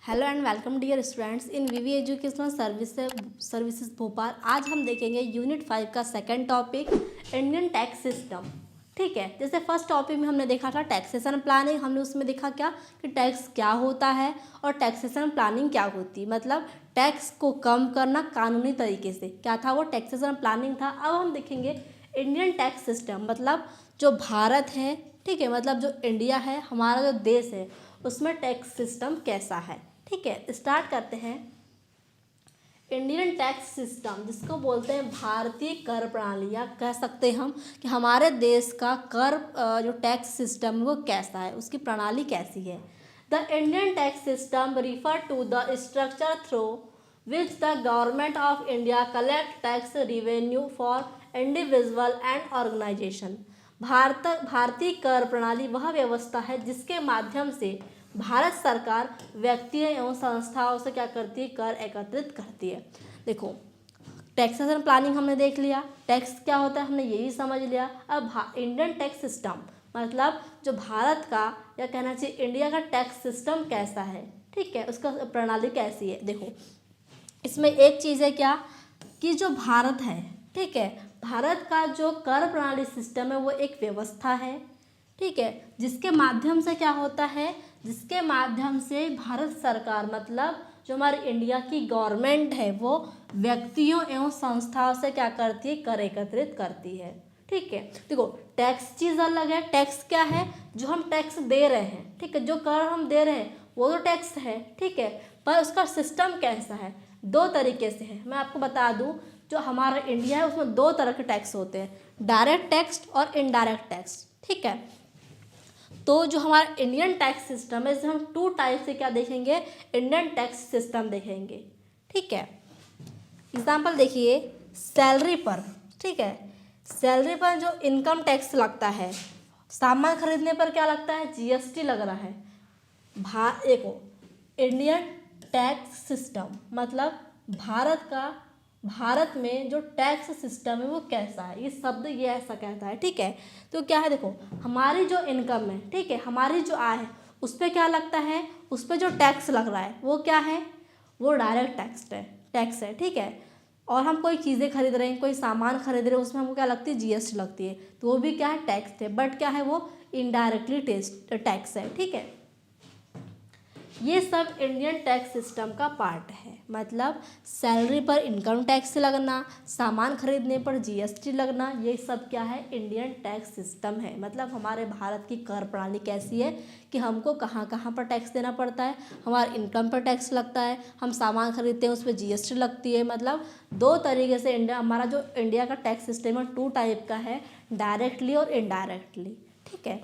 Hello and welcome dear students in VV educational services Bhopal. आज हम देखेंगे यूनिट 5 का second topic Indian tax system. ठीक है, जैसे फर्स्ट टॉपिक में हमने देखा था टैक्सेशन प्लानिंग। हमने उसमें देखा क्या कि टैक्स क्या होता है और टैक्सेशन प्लानिंग क्या होती है, मतलब टैक्स को कम करना कानूनी तरीके से, क्या था वो टैक्सेशन प्लानिंग था। अब हम देखेंगे इंडियन टैक्स सिस्टम, मतलब जो भारत है, ठीक है, मतलब जो इंडिया है, हमारा जो देश है, उसमें टैक्स सिस्टम कैसा है। ठीक है, स्टार्ट करते हैं। इंडियन टैक्स सिस्टम जिसको बोलते हैं भारतीय कर प्रणाली, या कह सकते हैं हम कि हमारे देश का कर जो टैक्स सिस्टम वो कैसा है, उसकी प्रणाली कैसी है। The Indian tax system refer to the structure through which the government of India collect tax revenue for individual and organization. भारतीय कर प्रणाली वह व्यवस्था है जिसके माध्यम से भारत सरकार व्यक्तियों एवं संस्थाओं से क्या करती है, कर एकत्रित करती है। देखो, टैक्सेशन प्लानिंग हमने देख लिया, टैक्स क्या होता है हमने ये भी समझ लिया। अब इंडियन टैक्स सिस्टम मतलब जो भारत का, या कहना चाहिए इंडिया का टैक्स सिस्टम कैसा है, ठीक है, उसका प्रणाली कैसी है। देखो, इसमें एक चीज़ है क्या कि जो भारत है, ठीक है, भारत का जो कर प्रणाली सिस्टम है वो एक व्यवस्था है, ठीक है, जिसके माध्यम से क्या होता है, जिसके माध्यम से भारत सरकार मतलब जो हमारी इंडिया की गवर्नमेंट है वो व्यक्तियों एवं संस्थाओं से क्या करती है, कर एकत्रित करती है। ठीक है, देखो टैक्स चीज़ अलग है। टैक्स क्या है, जो हम टैक्स दे रहे हैं, ठीक है, जो कर हम दे रहे हैं वो तो टैक्स है, ठीक है, पर उसका सिस्टम कैसा है, दो तरीके से है। मैं आपको बता दूं, जो हमारा इंडिया है उसमें दो तरह के टैक्स होते हैं, डायरेक्ट टैक्स और इनडायरेक्ट टैक्स। ठीक है, तो जो हमारा इंडियन टैक्स सिस्टम है, इसे हम टू टाइप से क्या देखेंगे, इंडियन टैक्स सिस्टम देखेंगे। ठीक है, एग्जाम्पल देखिए, सैलरी पर, ठीक है, सैलरी पर जो इनकम टैक्स लगता है, सामान खरीदने पर क्या लगता है, जीएसटी लग रहा है। देखो, इंडियन टैक्स सिस्टम मतलब भारत में जो टैक्स सिस्टम है वो कैसा है, ये शब्द ये ऐसा कहता है। ठीक है, तो क्या है, देखो हमारी जो इनकम है, ठीक है, हमारी जो आय है, उस पर क्या लगता है, उस पर जो टैक्स लग रहा है वो क्या है, वो डायरेक्ट टैक्स है। ठीक है, और हम कोई चीज़ें खरीद रहे हैं, कोई सामान खरीद रहे हैं, उसमें हमको क्या लगती है, जीएसटी लगती है, तो वो भी क्या है, टैक्स है, बट क्या है वो इनडायरेक्टली टैक्स है। ठीक है, ये सब इंडियन टैक्स सिस्टम का पार्ट है, मतलब सैलरी पर इनकम टैक्स लगना, सामान खरीदने पर जीएसटी लगना, ये सब क्या है, इंडियन टैक्स सिस्टम है। मतलब हमारे भारत की कर प्रणाली कैसी है कि हमको कहाँ कहाँ पर टैक्स देना पड़ता है, हमारे इनकम पर टैक्स लगता है, हम सामान खरीदते हैं उस पर जीएसटी लगती है। मतलब दो तरीके से हमारा जो इंडिया का टैक्स सिस्टम है टू टाइप का है, डायरेक्टली और इनडायरेक्टली। ठीक है,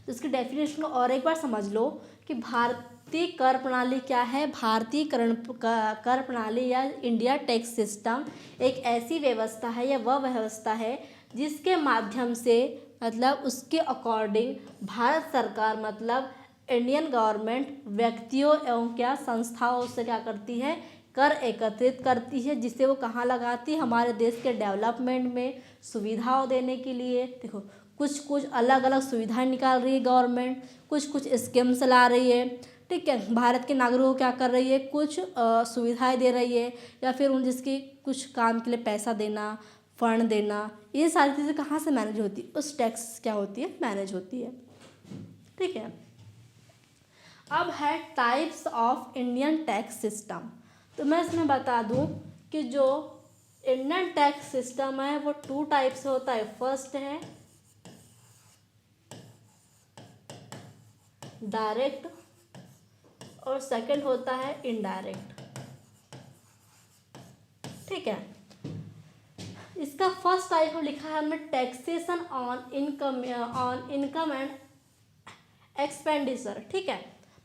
तो इसकी डेफिनेशन को और एक बार समझ लो कि भारतीय कर प्रणाली क्या है। भारतीय कर प्रणाली या इंडिया टैक्स सिस्टम एक ऐसी व्यवस्था है या वह व्यवस्था है जिसके माध्यम से, मतलब उसके अकॉर्डिंग भारत सरकार मतलब इंडियन गवर्नमेंट व्यक्तियों एवं क्या संस्थाओं से क्या करती है, कर एकत्रित करती है, जिसे वो कहाँ लगाती है, हमारे देश के डेवलपमेंट में सुविधाओं देने के लिए। देखो, कुछ अलग अलग सुविधाएं निकाल रही है गवर्नमेंट, कुछ स्कीम्स ला रही है। ठीक है, भारत के नागरिकों को क्या कर रही है, कुछ सुविधाएं दे रही है, या फिर उन जिसकी कुछ काम के लिए पैसा देना, फंड देना, ये सारी चीज़ें कहाँ से मैनेज होती है, उस टैक्स क्या होती है, मैनेज होती है। ठीक है, अब है types of Indian tax system. तो मैं इसमें बता दूं कि जो इंडियन टैक्स सिस्टम है वो टू टाइप से होता है। फर्स्ट है डायरेक्ट और सेकंड होता है इनडायरेक्ट। ठीक है, इसका फर्स्ट टाइप में लिखा है हमने taxation on income and expenditure. ठीक है,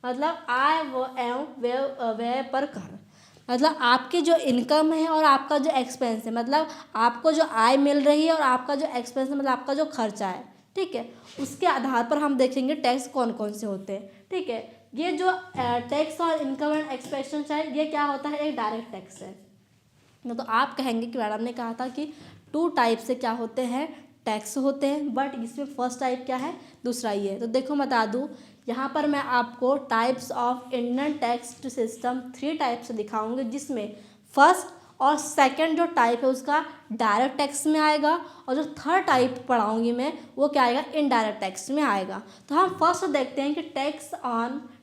मतलब आय एवं व्यय पर कर, मतलब आपकी जो इनकम है और आपका जो एक्सपेंस है, मतलब आपको जो आय मिल रही है और आपका जो एक्सपेंस है, मतलब आपका जो खर्चा है, ठीक है, उसके आधार पर हम देखेंगे टैक्स कौन कौन से होते हैं। ठीक है, ये जो टैक्स और इनकम एंड एक्सपेंस है ये क्या होता है, एक डायरेक्ट टैक्स है। तो आप कहेंगे कि मैडम ने कहा था कि टू टाइप से क्या होते हैं, टैक्स होते हैं, बट इसमें फर्स्ट टाइप क्या है, दूसरा ये है। तो देखो बता दूं यहाँ पर मैं आपको types of Indian tax system 3 type से दिखाऊंगी, जिसमें फर्स्ट और सेकंड जो टाइप है उसका डायरेक्ट टैक्स में आएगा, और जो थर्ड टाइप पढ़ाऊंगी मैं वो क्या आएगा, इनडायरेक्ट टैक्स में आएगा। तो हम फर्स्ट देखते हैं कि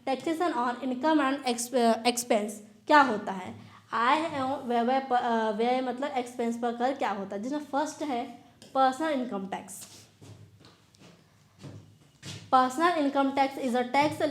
taxation on income and expense क्या होता है। आय एवं व्यय मतलब एक्सपेंस पर कर क्या होता है, जिसमें फर्स्ट है personal income tax. Personal income tax is a tax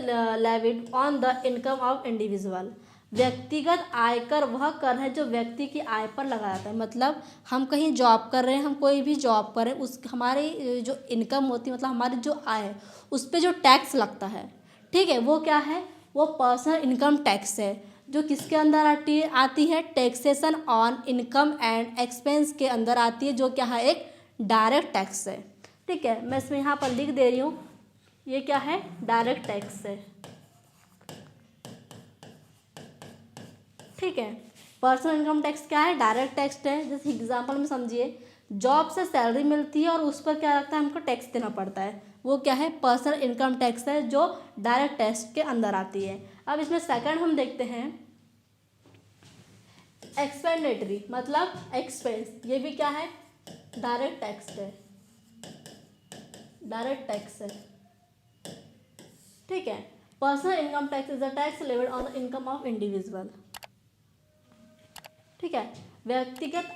levied on the income of individual. व्यक्तिगत आयकर वह कर है जो व्यक्ति की आय पर लगाया जाता है। मतलब हम कहीं जॉब कर रहे हैं, हम कोई भी जॉब कर रहे हैं, उस हमारी जो इनकम होती है, मतलब हमारी जो आय है उस पर जो टैक्स लगता है, ठीक है, वो क्या है, वो पर्सनल इनकम टैक्स है, जो किसके अंदर आती है, taxation on income and expense के अंदर आती है, जो क्या है, एक डायरेक्ट टैक्स है। ठीक है, मैं इसमें यहाँ पर लिख दे रही हूँ, ये क्या है, डायरेक्ट टैक्स है। ठीक है, पर्सनल इनकम टैक्स क्या है, डायरेक्ट टैक्स है। जैसे एग्जांपल में समझिए, जॉब से सैलरी मिलती है और उस पर क्या लगता है, हमको टैक्स देना पड़ता है, वो क्या है, पर्सनल इनकम टैक्स है, जो डायरेक्ट टैक्स के अंदर आती है। अब इसमें सेकंड हम देखते हैं एक्सपेंडेटरी, मतलब एक्सपेंस, ये भी क्या है, डायरेक्ट टैक्स है, डायरेक्ट टैक्स है। ठीक है, personal income tax is a tax levied on the income of individual. ठीक है, व्यक्तिगत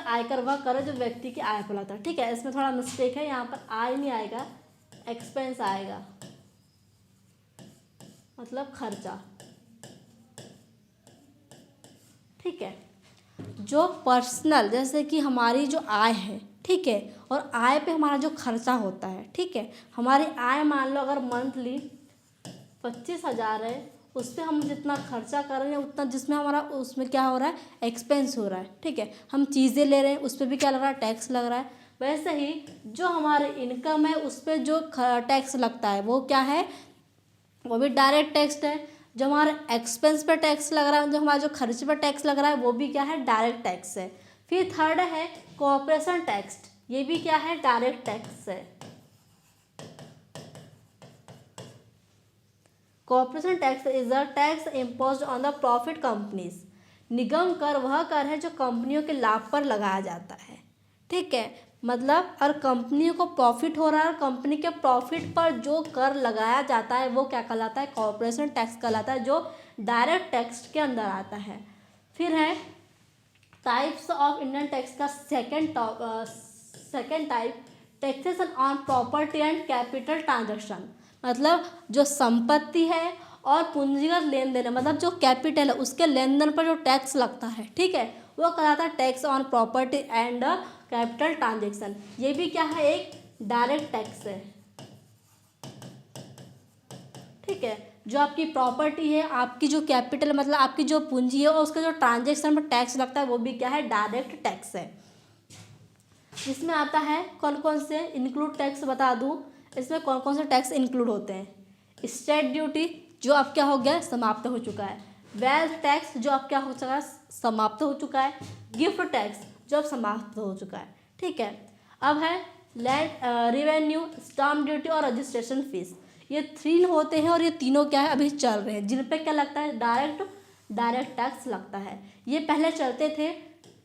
आयकर वह कर जो व्यक्ति की आय पर लगता है। ठीक है, इसमें थोड़ा मिस्टेक है, यहाँ पर आय नहीं आएगा, एक्सपेंस आएगा, मतलब खर्चा। ठीक है, जो पर्सनल, जैसे कि हमारी जो आय है, ठीक है, और आय पे हमारा जो खर्चा होता है, ठीक है, हमारी आय मान लो अगर मंथली 25,000 है, उस पर हम जितना खर्चा कर रहे हैं उतना, जिसमें हमारा उसमें क्या हो रहा है, एक्सपेंस हो रहा है। ठीक है, हम चीज़ें ले रहे हैं, उस पर भी क्या लग रहा है, टैक्स लग रहा है। वैसे ही जो हमारी इनकम है उस पर जो टैक्स लगता है वो क्या है, वो भी डायरेक्ट टैक्स है। जो हमारे एक्सपेंस पर टैक्स लग रहा है, जो हमारा जो खर्च पर टैक्स लग रहा है, वो भी क्या है, डायरेक्ट टैक्स है। फिर थर्ड है कॉर्पोरेशन टैक्स, ये भी क्या है, डायरेक्ट टैक्स है। Corporation tax is a tax imposed on the profit companies. निगम कर वह कर है जो कंपनियों के लाभ पर लगाया जाता है। ठीक है, मतलब और कंपनियों को प्रॉफिट हो रहा है और कंपनी के प्रॉफिट पर जो कर लगाया जाता है वो क्या कहलाता है, कॉर्पोरेशन टैक्स कहलाता है, जो डायरेक्ट टैक्स के अंदर आता है। फिर है टाइप्स ऑफ इंडियन टैक्स का second type, taxation on property and capital transaction. मतलब जो संपत्ति है और पूंजीगत लेन देन है, मतलब जो कैपिटल है उसके लेन देन पर जो टैक्स लगता है, ठीक है, वो कहलाता है tax on property and capital transaction. ये भी क्या है, एक डायरेक्ट टैक्स है। ठीक है, जो आपकी प्रॉपर्टी है, आपकी जो कैपिटल मतलब आपकी जो पूंजी है और उसका जो ट्रांजैक्शन पर टैक्स लगता है वो भी क्या है, डायरेक्ट टैक्स है। इसमें आता है कौन कौन से इंक्लूड टैक्स बता दूं, इसमें कौन कौन से टैक्स इंक्लूड होते हैं। स्टेट ड्यूटी जो अब क्या हो गया, समाप्त हो चुका है। वेल्थ टैक्स जो अब क्या हो चुका है, समाप्त हो चुका है। गिफ्ट टैक्स जो अब समाप्त हो चुका है। ठीक है, अब है लैंड रिवेन्यू, स्टाम्प ड्यूटी और रजिस्ट्रेशन फीस। ये 3 होते हैं और ये तीनों क्या है, अभी चल रहे हैं, जिन पे क्या लगता है, डायरेक्ट टैक्स लगता है। ये पहले चलते थे,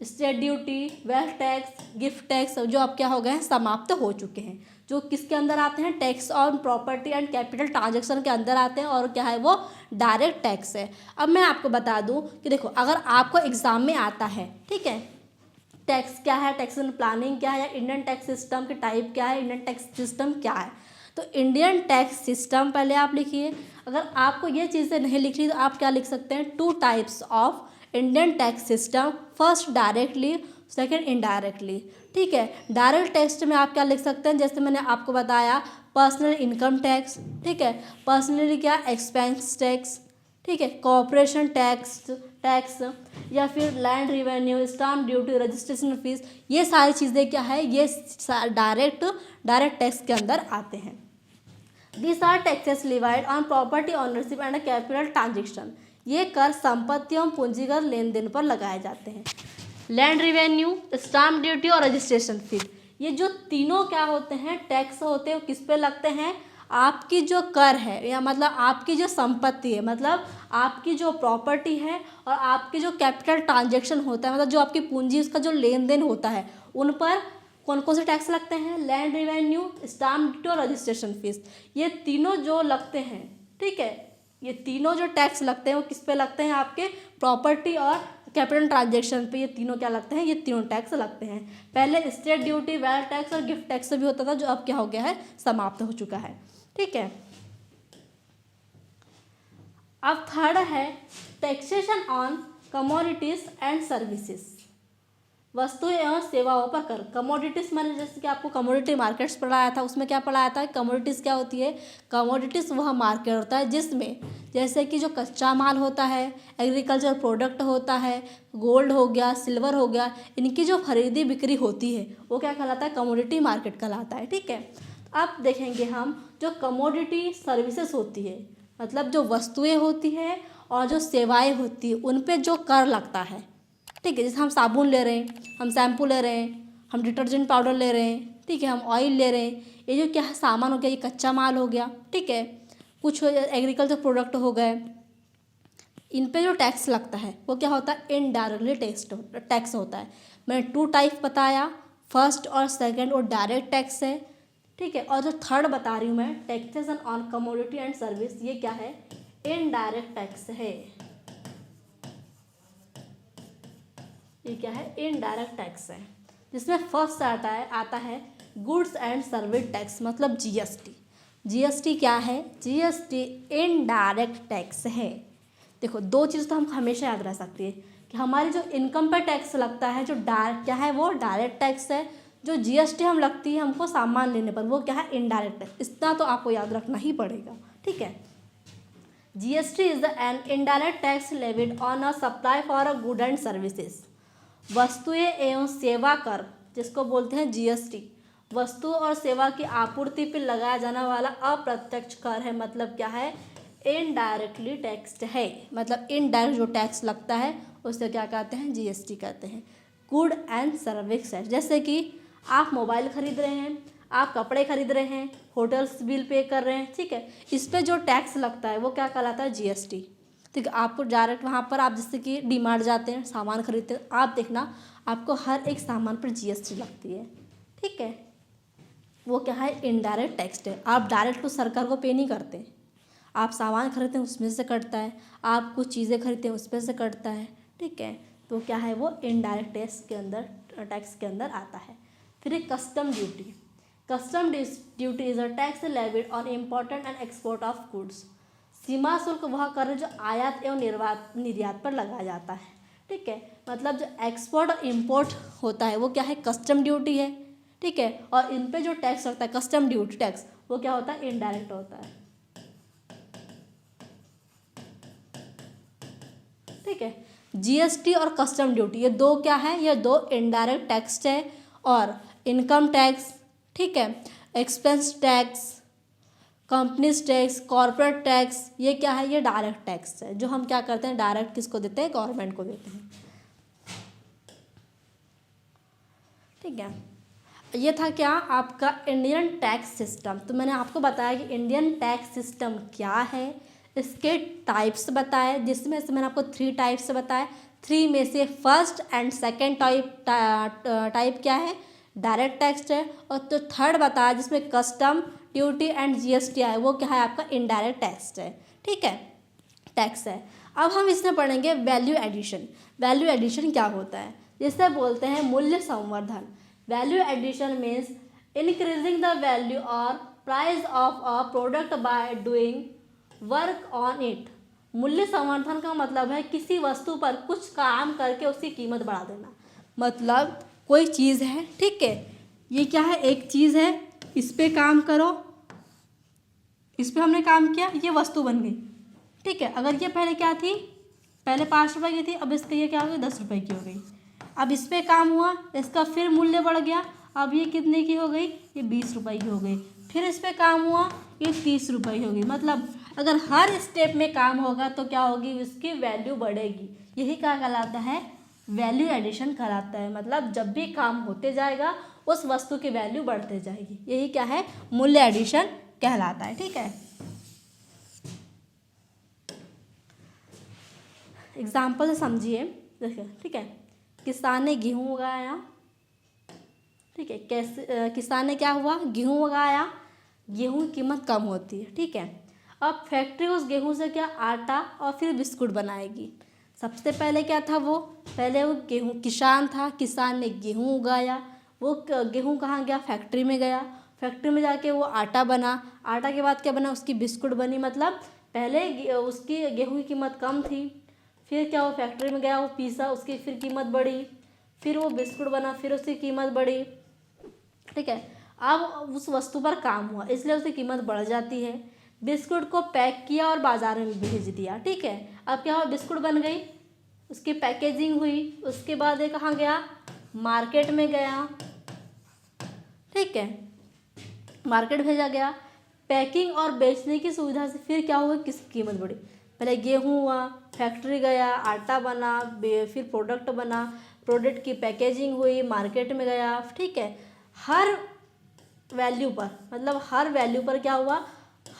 state duty, wealth tax, gift tax, जो अब क्या हो गए हैं, समाप्त हो चुके हैं। जो किसके अंदर आते हैं, tax on property and capital transaction के अंदर आते हैं, और क्या है, वो डायरेक्ट टैक्स है। अब मैं आपको बता दूं कि देखो, अगर आपको एग्जाम में आता है, ठीक है, टैक्स क्या है, टैक्स प्लानिंग क्या है, या इंडियन टैक्स सिस्टम के टाइप क्या है, इंडियन टैक्स सिस्टम क्या है, तो इंडियन टैक्स सिस्टम पहले आप लिखिए। अगर आपको ये चीज़ें नहीं लिख रही तो आप क्या लिख सकते हैं, 2 types of Indian tax system, first directly, second indirectly. ठीक है, डायरेक्ट टैक्स में आप क्या लिख सकते हैं, जैसे मैंने आपको बताया, पर्सनल इनकम टैक्स, ठीक है, पर्सनली क्या, एक्सपेंस टैक्स, ठीक है, कॉर्पोरेशन टैक्स या फिर land revenue, stamp duty, registration fees, ये सारी चीज़ें क्या है, ये डायरेक्ट टैक्स के अंदर आते हैं। These are taxes levied on property ownership and capital transaction। ये कर संपत्ति एवं पूंजीगत लेन देन पर लगाए जाते हैं। लैंड रिवेन्यू, स्टाम्प ड्यूटी और रजिस्ट्रेशन फीस, ये जो तीनों क्या होते हैं, टैक्स होते हैं, किस पे लगते हैं, आपकी जो कर है या मतलब आपकी जो संपत्ति है, मतलब आपकी जो प्रॉपर्टी है और आपकी जो कैपिटल ट्रांजैक्शन होता है, मतलब जो आपकी पूंजी, उसका जो लेन देन होता है, उन पर कौन कौन से टैक्स लगते हैं, लैंड रेवेन्यू, स्टाम्प ड्यूटी और रजिस्ट्रेशन फीस, ये तीनों जो लगते हैं, ठीक है, ये तीनों जो टैक्स लगते हैं वो किस पे लगते हैं, आपके प्रॉपर्टी और कैपिटल ट्रांजैक्शन पे, ये तीनों क्या लगते हैं, ये तीनों टैक्स लगते हैं। पहले स्टेट ड्यूटी, वेल्थ टैक्स और गिफ्ट टैक्स भी होता था, जो अब क्या हो गया है, समाप्त हो चुका है, ठीक है। अब थर्ड है taxation on commodities and services, वस्तुएं एवं सेवाओं पर कर। कमोडिटीज माने जैसे कि आपको कमोडिटी मार्केट्स पढ़ाया था, उसमें क्या पढ़ाया था, कमोडिटीज़ क्या होती है, कमोडिटीज़ वह मार्केट होता है जिसमें जैसे कि जो कच्चा माल होता है, एग्रीकल्चर प्रोडक्ट होता है, गोल्ड हो गया, सिल्वर हो गया, इनकी जो खरीदी बिक्री होती है वो क्या कहलाता है, कमोडिटी मार्केट कहलाता है, ठीक है। अब देखेंगे हम जो कमोडिटी सर्विसेज होती है, मतलब जो वस्तुएं होती है और जो सेवाएं होती है, उन पे जो कर लगता है, ठीक है। जैसे हम साबुन ले रहे हैं, हम शैम्पू ले रहे हैं, हम डिटर्जेंट पाउडर ले रहे हैं, ठीक है, हम ऑयल ले रहे हैं, ये जो क्या है सामान हो गया, ये कच्चा माल हो गया, ठीक है, कुछ एग्रीकल्चर प्रोडक्ट हो गए, इन पे जो टैक्स लगता है वो क्या होता है, इनडायरेक्टली टैक्स होता है। मैंने 2 टाइप बताया, फर्स्ट और सेकंड, और डायरेक्ट टैक्स है, ठीक है, और जो थर्ड बता रही हूँ मैं, taxation on commodity and service, ये क्या है, इनडायरेक्ट टैक्स है, ये क्या है, इनडायरेक्ट टैक्स है, जिसमें फर्स्ट आता है गुड्स एंड सर्विस टैक्स, मतलब जीएसटी। जीएसटी क्या है, जीएसटी इनडायरेक्ट टैक्स है। देखो 2 चीज़ तो हम हमेशा याद रख सकती है कि हमारी जो इनकम पर टैक्स लगता है, जो क्या है, वो डायरेक्ट टैक्स है, जो जीएसटी हम लगती है हमको सामान लेने पर, वो क्या है, इनडायरेक्ट टैक्स। इतना तो आपको याद रखना ही पड़ेगा, ठीक है। GST is an indirect tax levied on a supply for a good and services. वस्तुएं एवं सेवा कर, जिसको बोलते हैं जीएसटी, वस्तु और सेवा की आपूर्ति पर लगाया जाने वाला अप्रत्यक्ष कर है, मतलब क्या है, इनडायरेक्टली टैक्स्ड है, मतलब इनडायरेक्ट जो टैक्स लगता है उसे क्या कहते हैं, जीएसटी कहते हैं। गुड एंड सर्विस टैक्स, जैसे कि आप मोबाइल खरीद रहे हैं, आप कपड़े खरीद रहे हैं, होटल्स बिल पे कर रहे हैं, ठीक है, इस पे जो टैक्स लगता है वो क्या कहलाता है, जीएसटी, ठीक है। आपको डायरेक्ट वहाँ पर आप जैसे कि डीमार्ट जाते हैं, सामान खरीदते हैं, आप देखना आपको हर एक सामान पर जीएसटी लगती है, ठीक है, वो क्या है, इनडायरेक्ट टैक्स है। आप डायरेक्ट तो सरकार को पे नहीं करते, आप सामान खरीदते हैं उसमें से कटता है, आप कुछ चीज़ें खरीदते हैं उसमें से कटता है, ठीक है, तो क्या है, वो इनडायरेक्ट टैक्स के अंदर आता है। फिर एक custom duty. Custom duty is a tax levied on important and export of goods. सीमा शुल्क वह कर जो आयात एवं निर्यात पर लगाया जाता है, ठीक है, मतलब जो एक्सपोर्ट और इम्पोर्ट होता है वो क्या है, कस्टम ड्यूटी है, ठीक है, और इन पे जो टैक्स लगता है कस्टम ड्यूटी टैक्स, वो क्या होता है, इनडायरेक्ट होता है, ठीक है। जीएसटी और कस्टम ड्यूटी ये 2 क्या है, ये 2 इनडायरेक्ट टैक्स है, और इनकम टैक्स, ठीक है, expense tax, companies tax, corporate tax, ये क्या है, ये डायरेक्ट टैक्स है, जो हम क्या करते हैं, डायरेक्ट किसको देते हैं, गवर्नमेंट को देते हैं, ठीक है। ये था क्या, आपका इंडियन टैक्स सिस्टम। तो मैंने आपको बताया कि इंडियन टैक्स सिस्टम क्या है, इसके टाइप्स बताए, जिसमें से मैंने आपको 3 टाइप्स बताए, 3 में से फर्स्ट एंड सेकेंड टाइप क्या है, डायरेक्ट टैक्स है, और तो थर्ड बताया जिसमें कस्टम ड्यूटी एंड जीएसटी है, वो क्या है, आपका इनडायरेक्ट टैक्स है, ठीक है, टैक्स है। अब हम इसमें पढ़ेंगे वैल्यू एडिशन। वैल्यू एडिशन क्या होता है, जिसे बोलते हैं मूल्य संवर्धन। Value addition means increasing the value और price of a product by doing work on it. मूल्य संवर्धन का मतलब है किसी वस्तु पर कुछ काम करके उसकी कीमत बढ़ा देना। मतलब कोई चीज़ है, ठीक है, ये क्या है, एक चीज़ है, इस पे काम करो, इस पे हमने काम किया, ये वस्तु बन गई, ठीक है। अगर ये पहले क्या थी, पहले 5 रुपए की थी, अब इसकी ये क्या हो गई, 10 रुपए की हो गई। अब इस पे काम हुआ, इसका फिर मूल्य बढ़ गया, अब ये कितने की हो गई, ये 20 रुपए की हो गई। फिर इस पे काम हुआ, ये 30 रुपए की हो गई। मतलब अगर हर स्टेप में काम होगा तो क्या होगी, उसकी वैल्यू बढ़ेगी। यही क्या कहलाता है, वैल्यू एडिशन कहलाता है। मतलब जब भी काम होते जाएगा उस वस्तु की वैल्यू बढ़ते जाएगी। यही क्या है, मूल्य एडिशन कहलाता है। ठीक है, एग्जाम्पल से समझिए। देखिए, ठीक है, किसान ने गेहूँ उगाया। ठीक है, कैसे किसान ने क्या हुआ, गेहूँ उगाया, गेहूँ की कीमत कम होती है। ठीक है, अब फैक्ट्री उस गेहूँ से क्या आटा और फिर बिस्कुट बनाएगी। सबसे पहले क्या था, वो पहले वो गेहूँ किसान था, किसान ने गेहूँ उगाया, वो गेहूँ कहाँ गया, फैक्ट्री में गया, फैक्ट्री में जाके वो आटा बना, आटा के बाद क्या बना, उसकी बिस्कुट बनी। मतलब पहले उसकी गेहूँ की कीमत कम थी, फिर क्या, वो फैक्ट्री में गया, वो पीसा, उसकी फिर कीमत बढ़ी, फिर वो बिस्कुट बना, फिर उसकी कीमत बढ़ी। ठीक है, अब उस वस्तु पर काम हुआ इसलिए उसकी कीमत बढ़ जाती है। बिस्कुट को पैक किया और बाजार में भेज दिया। ठीक है, अब क्या हुआ, बिस्कुट बन गई, उसकी पैकेजिंग हुई, उसके बाद ये कहाँ गया, मार्केट में गया। ठीक है, मार्केट भेजा गया, पैकिंग और बेचने की सुविधा से फिर क्या हुआ, किसकी कीमत बढ़ी। पहले गेहूँ हुआ, फैक्ट्री गया, आटा बना, फिर प्रोडक्ट बना, प्रोडक्ट की पैकेजिंग हुई, मार्केट में गया। ठीक है, हर वैल्यू पर, मतलब हर वैल्यू पर क्या हुआ,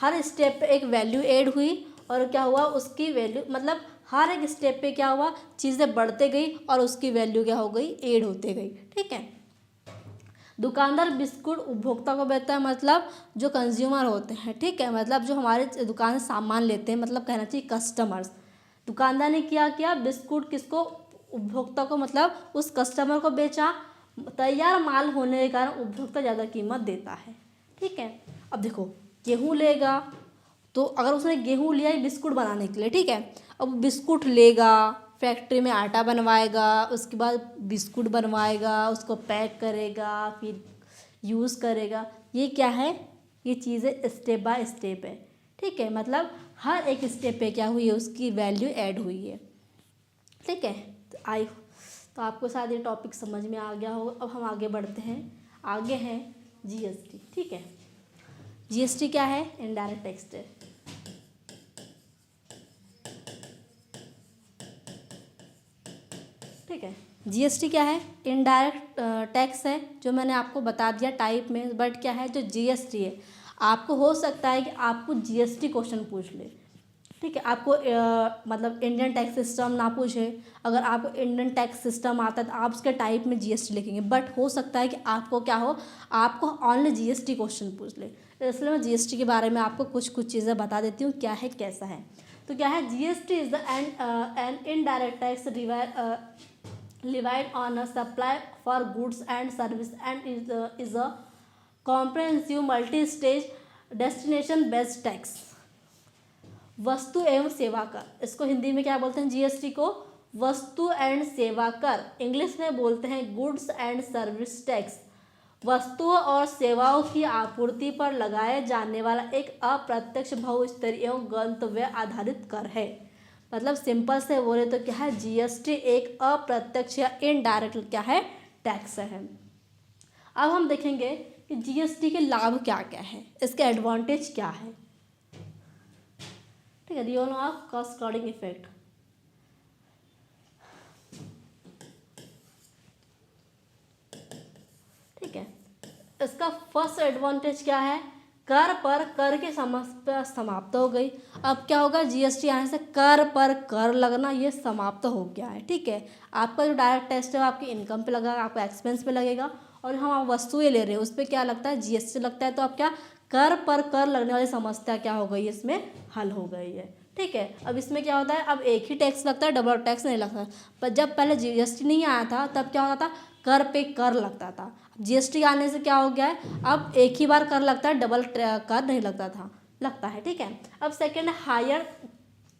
हर स्टेप पे एक वैल्यू ऐड हुई और क्या हुआ, उसकी वैल्यू, मतलब हर एक स्टेप पे क्या हुआ, चीज़ें बढ़ते गई और उसकी वैल्यू क्या हो गई, ऐड होते गई। ठीक है, दुकानदार बिस्कुट उपभोक्ता को बेचता है, मतलब जो कंज्यूमर होते हैं। ठीक है, मतलब जो हमारे दुकान से सामान लेते हैं, मतलब कहना चाहिए कस्टमर्स। दुकानदार ने क्या किया, बिस्कुट किसको, उपभोक्ता को, मतलब उस कस्टमर को बेचा। तैयार माल होने के कारण उपभोक्ता ज़्यादा कीमत देता है। ठीक है, अब देखो, गेहूँ लेगा तो अगर उसने गेहूँ लिया है बिस्कुट बनाने के लिए। ठीक है, अब बिस्कुट लेगा, फैक्ट्री में आटा बनवाएगा, उसके बाद बिस्कुट बनवाएगा, उसको पैक करेगा, फिर यूज़ करेगा। ये क्या है, ये चीज़ें स्टेप बाय स्टेप है। ठीक है, मतलब हर एक स्टेप पे क्या हुई है, उसकी वैल्यू ऐड हुई है। ठीक है, तो आपको शायद ये टॉपिक समझ में आ गया होगा। अब हम आगे बढ़ते हैं, आगे है जीएसटी। ठीक है, जीएसटी क्या है, इनडायरेक्ट टैक्स है। ठीक है, जीएसटी क्या है, इनडायरेक्ट टैक्स है, जो मैंने आपको बता दिया टाइप में। बट क्या है, जो जीएसटी है, आपको हो सकता है कि आपको जीएसटी क्वेश्चन पूछ ले। ठीक है, आपको मतलब इंडियन टैक्स सिस्टम ना पूछे। अगर आपको इंडियन टैक्स सिस्टम आता है तो आप उसके टाइप में जीएसटी लिखेंगे। बट हो सकता है कि आपको क्या हो, आपको ऑनली जीएसटी क्वेश्चन पूछ ले। इसलिए मैं जीएसटी के बारे में आपको कुछ कुछ चीज़ें बता देती हूँ, क्या है कैसा है। तो क्या है, GST is the an indirect tax levied on a supply for goods and service and is a comprehensive multi-stage destination based tax। वस्तु एवं सेवा कर, इसको हिंदी में क्या बोलते हैं, जीएसटी को वस्तु एंड सेवा कर, इंग्लिश में बोलते हैं गुड्स एंड सर्विस टैक्स। वस्तुओं और सेवाओं की आपूर्ति पर लगाए जाने वाला एक अप्रत्यक्ष बहुस्तरीय एवं गंतव्य आधारित कर है। मतलब सिंपल से बोले तो क्या है, जीएसटी एक अप्रत्यक्ष या इनडायरेक्ट क्या है, टैक्स है। अब हम देखेंगे कि जीएसटी के लाभ क्या क्या है, इसके एडवांटेज क्या है। ठीक है, रियल ऑफ कास्केडिंग इफेक्ट। ठीक है, इसका फर्स्ट एडवांटेज क्या है, कर पर कर की समस्या समाप्त हो गई। अब क्या होगा, जीएसटी आने से कर पर कर लगना ये समाप्त हो गया है। ठीक है, आपका जो डायरेक्ट टैक्स है वो आपकी इनकम पे लगेगा, आपका एक्सपेंस पे लगेगा, और हम आप वस्तुएं ले रहे हैं उस पर क्या लगता है, जीएसटी लगता है। तो अब क्या, कर पर कर लगने वाली समस्या क्या हो गई, इसमें हल हो गई है। ठीक है, अब इसमें क्या होता है, अब एक ही टैक्स लगता है, डबल टैक्स नहीं लगता। पर जब पहले जीएसटी नहीं आया था तब क्या होता था, कर पे कर लगता था। जीएसटी आने से क्या हो गया है, अब एक ही बार कर लगता है, डबल कर नहीं लगता था, लगता है। ठीक है, अब सेकेंड है higher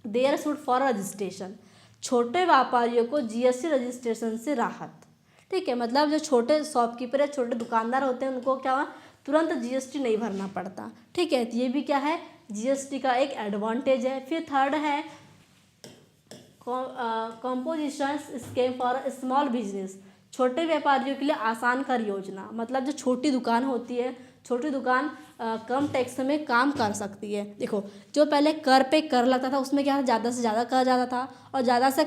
there should for registration. छोटे व्यापारियों को जीएसटी रजिस्ट्रेशन से राहत। ठीक है, मतलब जो छोटे शॉपकीपर या छोटे दुकानदार होते हैं उनको क्या हुआ, तुरंत जीएसटी नहीं भरना पड़ता। ठीक है, तो ये भी क्या है, जीएसटी का एक एडवांटेज है। फिर थर्ड है composition scheme for small business. छोटे व्यापारियों के लिए आसान कर योजना, मतलब जो छोटी दुकान होती है छोटी दुकान कम टैक्स में काम कर सकती है। देखो, जो पहले कर पे कर लगता था उसमें क्या था, ज़्यादा से ज़्यादा कर जाता था, और ज़्यादा से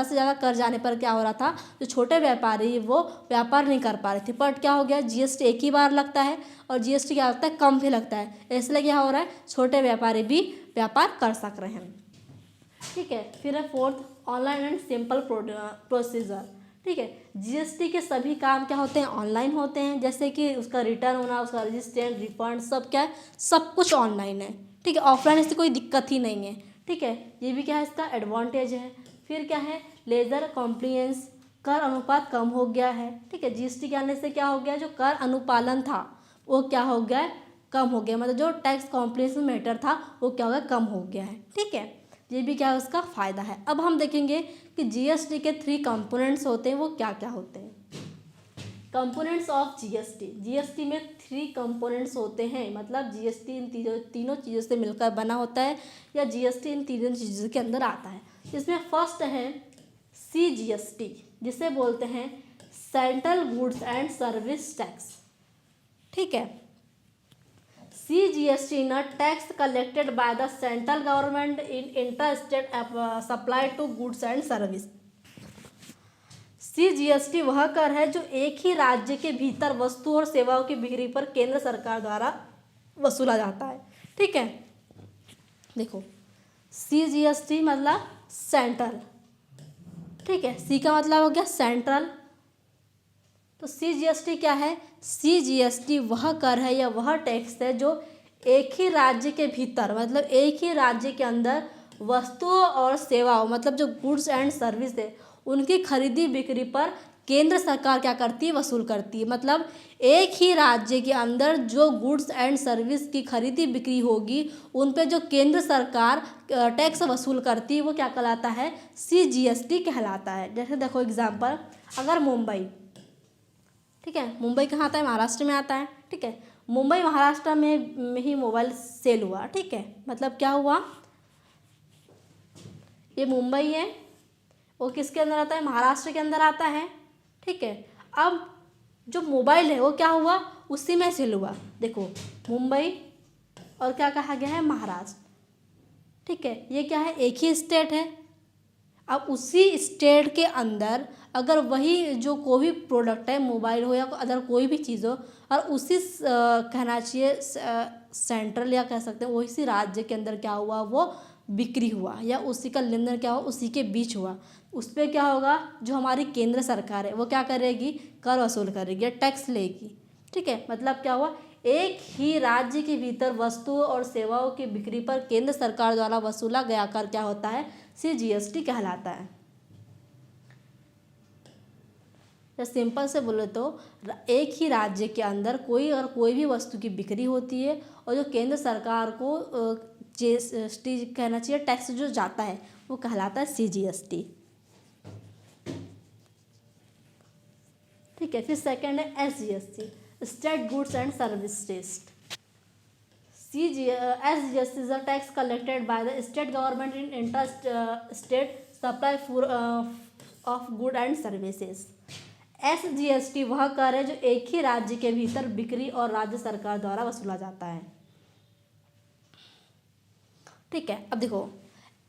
ज़्यादा कर जाने पर क्या हो रहा था, जो छोटे व्यापारी वो व्यापार नहीं कर पा रहे थे। बट क्या हो गया, जीएसटी एक ही बार लगता है, और जीएसटी क्या होता है, कम भी लगता है, इसलिए क्या हो रहा है, छोटे व्यापारी भी व्यापार कर सक रहे हैं। ठीक है, फिर है fourth, online and simple procedure. ठीक है, जीएसटी के सभी काम क्या होते हैं, ऑनलाइन होते हैं, जैसे कि उसका रिटर्न होना, उसका रजिस्ट्रेशन, रिफंड, सब क्या है, सब कुछ ऑनलाइन है। ठीक है, ऑफलाइन इससे कोई दिक्कत ही नहीं है। ठीक है, ये भी क्या है, इसका एडवांटेज है। फिर क्या है, लेजर कॉम्प्लियंस, कर अनुपात कम हो गया है। ठीक है, जीएसटी के आने से क्या हो गया, जो कर अनुपालन था वो क्या हो गया है, कम हो गया, मतलब जो टैक्स कॉम्प्लियंस मैटर था वो क्या हो गया, कम हो गया है। ठीक है, ये भी क्या है, उसका फ़ायदा है। अब हम देखेंगे कि जीएसटी के 3 कंपोनेंट्स होते हैं, वो क्या क्या होते हैं। कंपोनेंट्स ऑफ जीएसटी, जीएसटी में 3 कंपोनेंट्स होते हैं, मतलब जीएसटी इन तीनों चीज़ों से मिलकर बना होता है, या जीएसटी इन तीनों चीज़ों के अंदर आता है। इसमें फर्स्ट है सीजीएसटी, जिसे बोलते हैं central goods and service tax. ठीक है, CGST in a tax collected by the central government in interstate supply to goods and service। CGST वह कर है जो एक ही राज्य के भीतर वस्तु और सेवाओं की बिक्री पर केंद्र सरकार द्वारा वसूला जाता है। ठीक है, देखो CGST मतलब सेंट्रल। ठीक है, C का मतलब हो गया सेंट्रल, तो CGST क्या है, CGST वह कर है या वह टैक्स है जो एक ही राज्य के भीतर, मतलब एक ही राज्य के अंदर वस्तुओं और सेवाओं, मतलब जो गुड्स एंड सर्विस है, उनकी खरीदी बिक्री पर केंद्र सरकार क्या करती है, वसूल करती है। मतलब एक ही राज्य के अंदर जो गुड्स एंड सर्विस की खरीदी बिक्री होगी उन पे जो केंद्र सरकार टैक्स वसूल करती है वो क्या कहलाता है, CGST कहलाता है। जैसे देखो एग्जाम्पल, अगर मुंबई, ठीक है, मुंबई कहाँ आता है, महाराष्ट्र में आता है। ठीक है, मुंबई महाराष्ट्र में ही मोबाइल सेल हुआ। ठीक है, मतलब क्या हुआ, ये मुंबई है, वो किसके अंदर आता है, महाराष्ट्र के अंदर आता है। ठीक है, अब जो मोबाइल है वो क्या हुआ, उसी में सेल हुआ। देखो मुंबई और क्या कहा गया है, महाराष्ट्र। ठीक है, ये क्या है, एक ही स्टेट है। अब उसी स्टेट के अंदर अगर वही जो कोई भी प्रोडक्ट है, मोबाइल हो या अदर कोई भी चीज़ हो, और उसी कहना चाहिए सेंट्रल या कह सकते हैं उसी राज्य के अंदर क्या हुआ, वो बिक्री हुआ या उसी का लेन देन क्या हुआ, उसी के बीच हुआ, उस पर क्या होगा, जो हमारी केंद्र सरकार है वो क्या करेगी, कर वसूल करेगी या टैक्स लेगी। ठीक है, मतलब क्या हुआ, एक ही राज्य के भीतर वस्तुओं और सेवाओं की बिक्री पर केंद्र सरकार द्वारा वसूला गया कर क्या होता है, CGST कहलाता है। या सिंपल से बोले तो एक ही राज्य के अंदर कोई भी वस्तु की बिक्री होती है और जो केंद्र सरकार को GST कहना चाहिए टैक्स जो जाता है वो कहलाता है CGST। ठीक है, फिर सेकंड है SGST, state goods and service टेस्ट। SGST is a tax collected by the state government in interstate supply of good and services। SGST वह कर है जो एक ही राज्य के भीतर बिक्री और राज्य सरकार द्वारा वसूला जाता है। ठीक है, अब देखो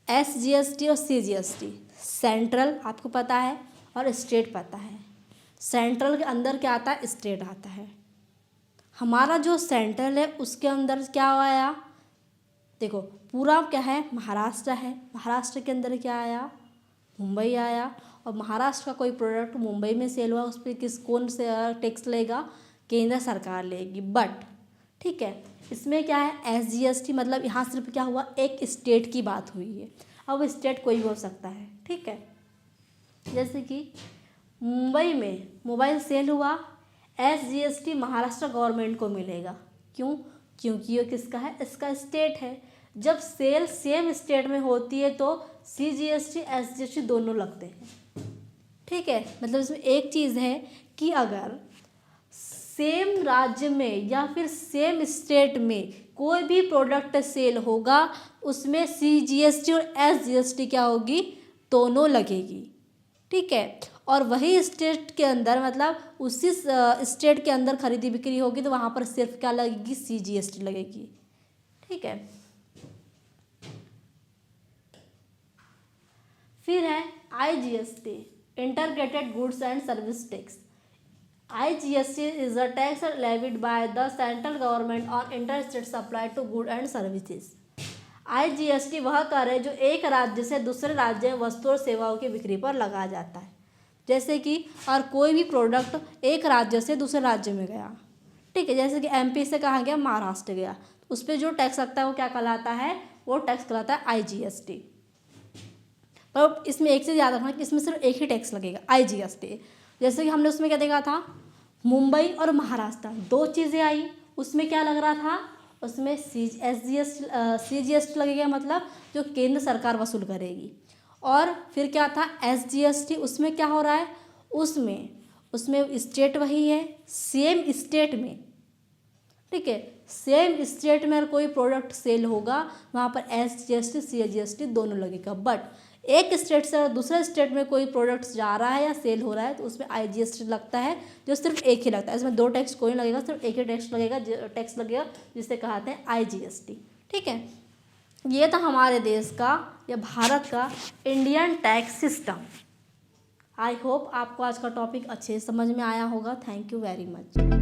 SGST और CGST, सेंट्रल आपको पता है और स्टेट पता है। सेंट्रल के अंदर क्या आता है, स्टेट आता है। हमारा जो सेंट्रल है उसके अंदर क्या आया, देखो पूरा क्या है, महाराष्ट्र है, महाराष्ट्र के अंदर क्या आया, मुंबई आया, और महाराष्ट्र का कोई प्रोडक्ट मुंबई में सेल हुआ उस पर कौन से टैक्स लेगा, केंद्र सरकार लेगी। बट ठीक है, इसमें क्या है SGST, मतलब यहाँ सिर्फ क्या हुआ, एक स्टेट की बात हुई है। अब स्टेट कोई भी हो सकता है। ठीक है, जैसे कि मुंबई में मोबाइल सेल हुआ, SGST महाराष्ट्र गवर्नमेंट को मिलेगा। क्यों, क्योंकि ये किसका है, इसका स्टेट है। जब सेल सेम स्टेट में होती है तो CGST SGST दोनों लगते हैं। ठीक है, मतलब इसमें एक चीज़ है कि अगर सेम राज्य में या फिर सेम स्टेट में कोई भी प्रोडक्ट सेल होगा उसमें CGST और SGST क्या होगी, दोनों लगेगी। ठीक है, और वही स्टेट के अंदर मतलब उसी स्टेट के अंदर खरीदी बिक्री होगी तो वहाँ पर सिर्फ क्या लगेगी, CGST लगेगी। ठीक है, फिर है IGST, integrated goods and service tax. IGST is a tax levied by the central government on interstate supply to goods and services। IGST वह कर है जो एक राज्य से दूसरे राज्य में वस्तु और सेवाओं की बिक्री पर लगाया जाता है। जैसे कि और कोई भी प्रोडक्ट एक राज्य से दूसरे राज्य में गया, ठीक है, जैसे कि MP से कहाँ गया, महाराष्ट्र गया, उस पर जो टैक्स लगता है वो क्या कहलाता है, वो टैक्स कहलाता है IGST। पर इसमें एक चीज़ याद रखना कि इसमें सिर्फ एक ही टैक्स लगेगा, IGST। जैसे कि हमने उसमें क्या देखा था, मुंबई और महाराष्ट्र दो चीज़ें आई, उसमें क्या लग रहा था, उसमें CGST लगेगा, मतलब जो केंद्र सरकार वसूल करेगी। और फिर क्या था SGST, उसमें क्या हो रहा है, उसमें स्टेट वही है, सेम स्टेट में, ठीक है, सेम स्टेट में अगर कोई प्रोडक्ट सेल होगा वहाँ पर SGST CGST दोनों लगेगा। बट एक स्टेट से दूसरे स्टेट में कोई प्रोडक्ट जा रहा है या सेल हो रहा है तो उसमें IGST लगता है, जो सिर्फ एक ही लगता है। इसमें दो टैक्स कोई नहीं लगेगा, सिर्फ एक ही टैक्स लगेगा जिसे कहते हैं IGST। ठीक है, ये था हमारे देश का या भारत का Indian tax system. I hope आपको आज का टॉपिक अच्छे से समझ में आया होगा। Thank you very much.